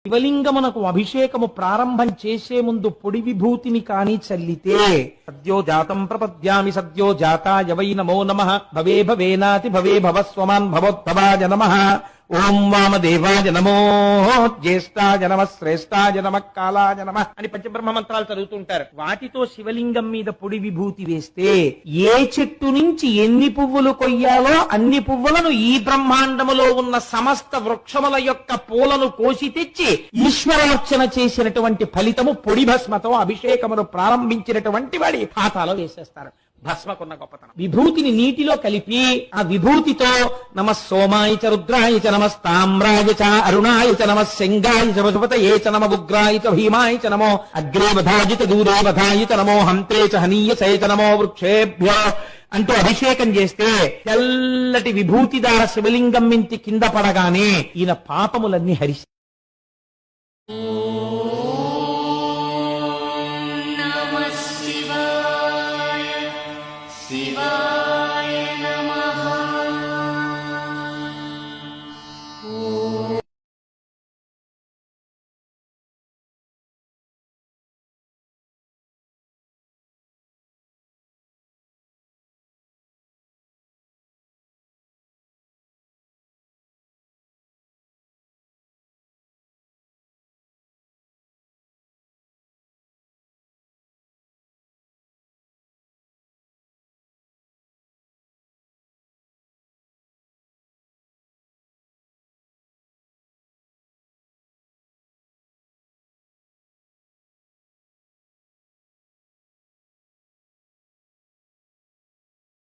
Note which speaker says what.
Speaker 1: శివలింగమునకు అభిషేకము ప్రారంభం చేసే ముందు పొడి విభూతిని కాని చల్లితే సద్యో జాతం ప్రపద్యామి సద్యో జాతాయ వై నమో నమః భవే భవేనాతి భవే భవస్వమాన్ భవోద్భవాయ నమః ఓం వామదేవాయ నమో జ్యేష్ఠాయ నమః శ్రేష్ఠాయ నమః కాలాయ నమః అని పంచబ్రహ్మ మంత్రాలు చదువుతుంటారు. వాటితో శివలింగం మీద పొడి విభూతి వేస్తే ఏ చెట్టు నుంచి ఎన్ని పువ్వులు కొయ్యాలో అన్ని పువ్వులను ఈ బ్రహ్మాండములో ఉన్న సమస్త వృక్షముల యొక్క పూలను కోసి తెచ్చి ఈశ్వరార్చన చేసినటువంటి ఫలితము పొడి భస్మతో అభిషేకమును ప్రారంభించినటువంటి వాడి ఖాతాలో వేసేస్తారు. భస్మకున్న గొప్పతనం. విభూతిని నీటిలో కలిపి ఆ విభూతితో నమః సోమాయ చ రుద్రాయ చ నమస్తామ్రాయ చ అరుణాయ చ నమః శంగాయ చ వసుపతయే చ నమః ఉగ్రాయ చ భీమాయ చ నమో అగ్రే వధాయ చ దూరే వధాయ చ నమో హంతే చ హనీయసే చ నమో వృక్షేభ్యో అంటూ అభిషేకం చేస్తే తెల్లటి విభూతిదార శివలింగం మించి కింద పడగానే ఈయన పాపములన్నీ హరిస్తాయి.
Speaker 2: శివాయ నమః.